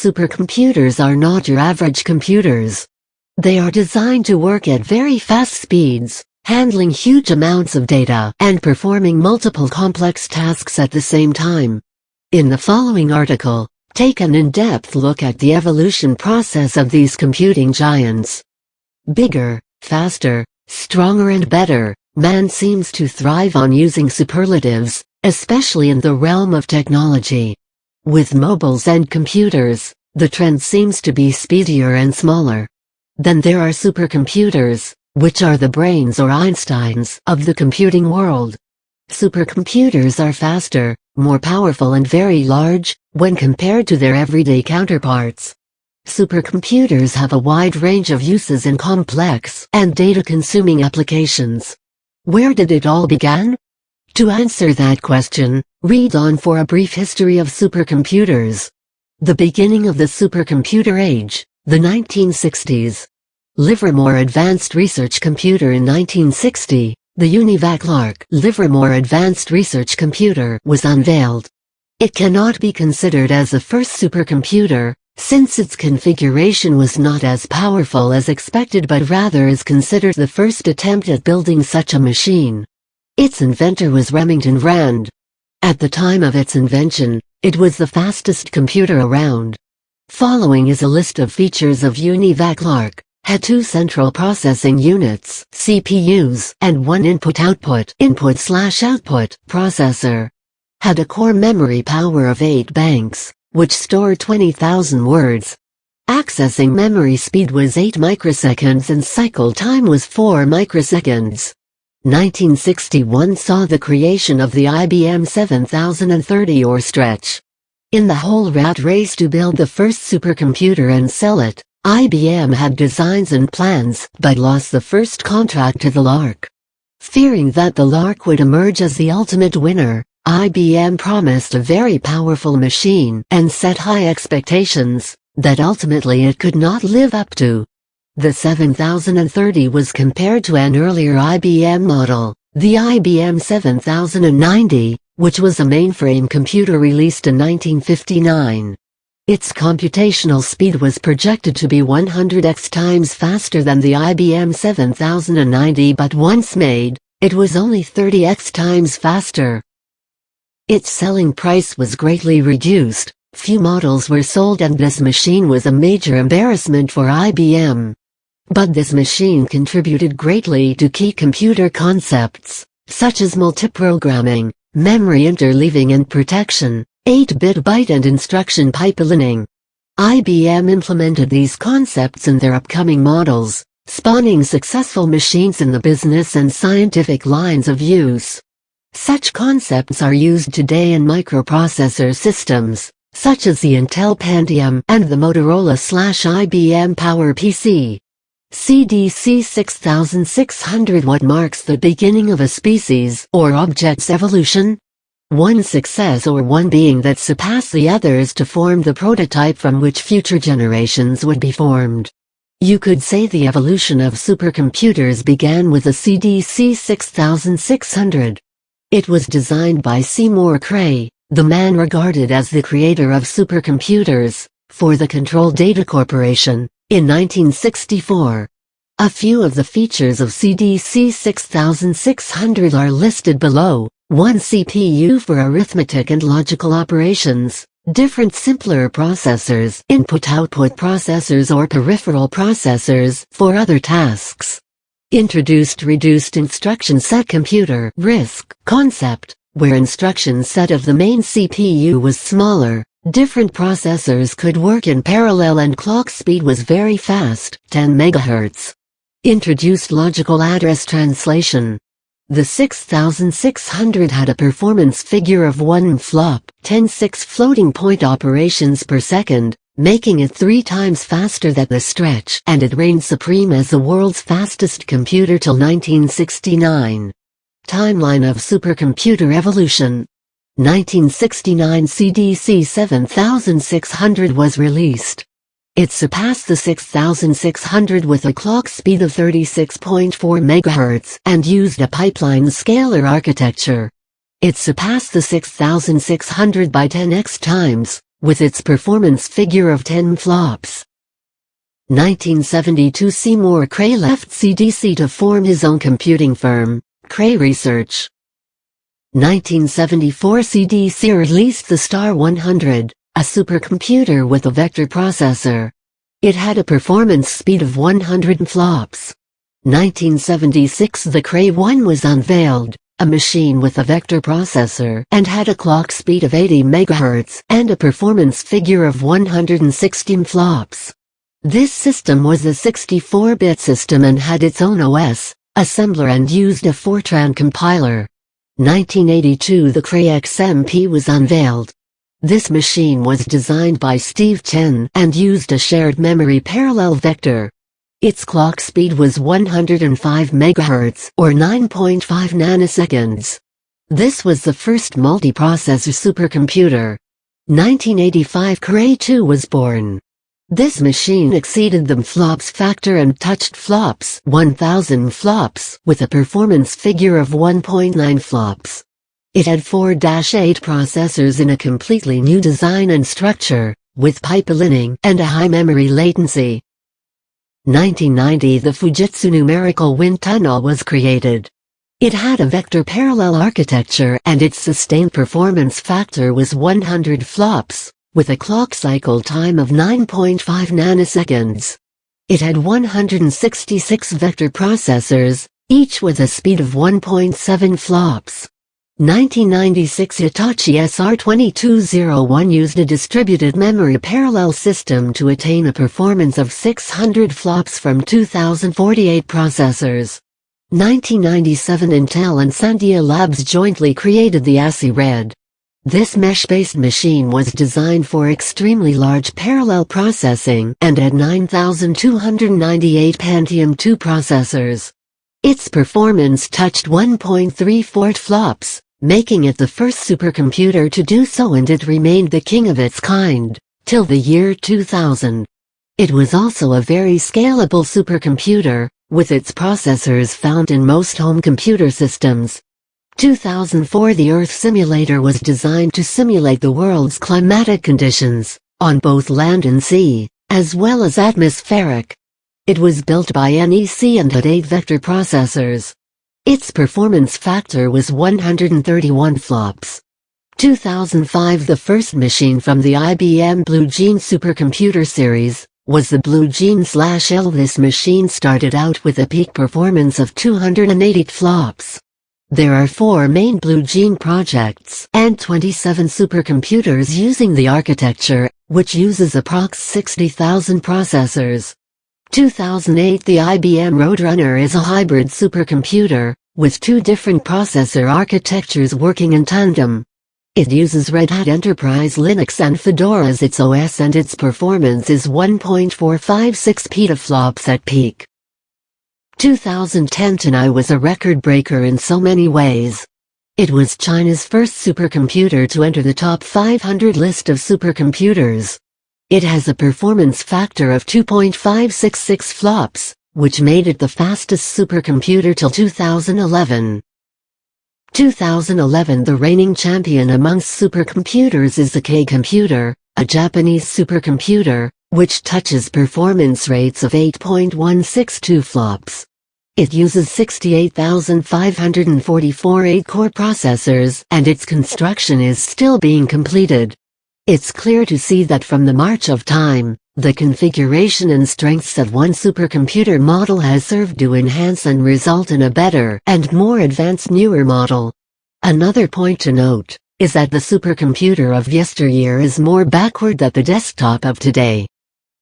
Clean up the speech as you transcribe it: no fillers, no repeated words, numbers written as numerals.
supercomputers are not your average computers. They are designed to work at very fast speeds, handling huge amounts of data and performing multiple complex tasks at the same time. In the following article, take an in-depth look at the evolution process of these computing giants. Bigger, faster, stronger and better, man seems to thrive on using superlatives, especially in the realm of technology. With mobiles and computers, the trend seems to be speedier and smaller. Then there are supercomputers, which are the brains or Einsteins of the computing world. Supercomputers are faster, more powerful and very large, when compared to their everyday counterparts. Supercomputers have a wide range of uses in complex and data-consuming applications. Where did it all begin? To answer that question, read on for a brief history of supercomputers. The beginning of the supercomputer age, the 1960s. Livermore Advanced Research Computer in 1960, the UNIVAC LARC Livermore Advanced Research Computer was unveiled. It cannot be considered as the first supercomputer, since its configuration was not as powerful as expected but rather is considered the first attempt at building such a machine. Its inventor was Remington Rand. At the time of its invention, it was the fastest computer around. Following is a list of features of UNIVAC LARC. Had two central processing units, CPUs, and one input-output processor. Had a core memory power of 8 banks, which stored 20,000 words. Accessing memory speed was 8 microseconds and cycle time was 4 microseconds. 1961 saw the creation of the IBM 7030 or Stretch. In the whole rat race to build the first supercomputer and sell it, IBM had designs and plans but lost the first contract to the LARC. Fearing that the LARC would emerge as the ultimate winner, IBM promised a very powerful machine and set high expectations that ultimately it could not live up to. The 7030 was compared to an earlier IBM model, the IBM 7090, which was a mainframe computer released in 1959. Its computational speed was projected to be 100x times faster than the IBM 7090, but once made, it was only 30x times faster. Its selling price was greatly reduced, few models were sold and this machine was a major embarrassment for IBM. But this machine contributed greatly to key computer concepts, such as multiprogramming, memory interleaving and protection, 8-bit byte and instruction pipelining. IBM implemented these concepts in their upcoming models, spawning successful machines in the business and scientific lines of use. Such concepts are used today in microprocessor systems, such as the Intel Pentium and the Motorola/IBM PowerPC. CDC 6600. What marks the beginning of a species or object's evolution? One success or one being that surpassed the others to form the prototype from which future generations would be formed. You could say the evolution of supercomputers began with the CDC 6600. It was designed by Seymour Cray, the man regarded as the creator of supercomputers, for the Control Data Corporation, in 1964. A few of the features of CDC 6600 are listed below. 1 CPU for arithmetic and logical operations, different simpler processors, input-output processors or peripheral processors for other tasks. Introduced reduced instruction set computer RISC concept, where instruction set of the main CPU was smaller, different processors could work in parallel and clock speed was very fast, 10 MHz. Introduced logical address translation. The 6600 had a performance figure of 1 flop, 10 floating point operations per second, making it 3 times faster than the Stretch, and it reigned supreme as the world's fastest computer till 1969. Timeline of supercomputer evolution. 1969 CDC 7600 was released. It surpassed the 6600 with a clock speed of 36.4 MHz and used a pipeline scalar architecture. It surpassed the 6600 by 10x times, with its performance figure of 10 flops. 1972 Seymour Cray left CDC to form his own computing firm, Cray Research. 1974 CDC released the Star 100, a supercomputer with a vector processor. It had a performance speed of 100 flops. 1976 the Cray 1 was unveiled, a machine with a vector processor and had a clock speed of 80 MHz and a performance figure of 116 flops. This system was a 64-bit system and had its own OS, assembler and used a Fortran compiler. 1982 the Cray XMP was unveiled. This machine was designed by Steve Chen and used a shared memory parallel vector. Its clock speed was 105 MHz or 9.5 nanoseconds. This was the first multiprocessor supercomputer. 1985 Cray 2 was born. This machine exceeded the flops factor and touched flops 1000 flops with a performance figure of 1.9 flops. It had 4-8 processors in a completely new design and structure, with pipelining and a high memory latency. 1990 the Fujitsu Numerical wind tunnel was created. It had a vector parallel architecture and its sustained performance factor was 100 flops, with a clock cycle time of 9.5 nanoseconds. It had 166 vector processors, each with a speed of 1.7 flops. 1996 Hitachi SR2201 used a distributed memory parallel system to attain a performance of 600 flops from 2048 processors. 1997 Intel and Sandia Labs jointly created the ASI-RED. This mesh-based machine was designed for extremely large parallel processing and had 9,298 Pentium II processors. Its performance touched 1.34 flops, making it the first supercomputer to do so, and it remained the king of its kind till the year 2000. It was also a very scalable supercomputer, with its processors found in most home computer systems. 2004 The Earth Simulator was designed to simulate the world's climatic conditions, on both land and sea, as well as atmospheric. It was built by NEC and had 8 vector processors. Its performance factor was 131 flops. 2005 The first machine from the IBM Blue Gene supercomputer series was the Blue Gene/L. This machine started out with a peak performance of 280 flops. There are 4 main Blue Gene projects and 27 supercomputers using the architecture, which uses approx 60,000 processors. 2008 The IBM Roadrunner is a hybrid supercomputer, with 2 different processor architectures working in tandem. It uses Red Hat Enterprise Linux and Fedora as its OS, and its performance is 1.456 petaflops at peak. 2010 Tanai was a record breaker in so many ways. It was China's first supercomputer to enter the top 500 list of supercomputers. It has a performance factor of 2.566 flops, which made it the fastest supercomputer till 2011. 2011 The reigning champion amongst supercomputers is the K-computer, a Japanese supercomputer, which touches performance rates of 8.162 flops. It uses 68,544 8-core processors, and its construction is still being completed. It's clear to see that from the march of time, the configuration and strengths of one supercomputer model has served to enhance and result in a better and more advanced newer model. Another point to note is that the supercomputer of yesteryear is more backward than the desktop of today.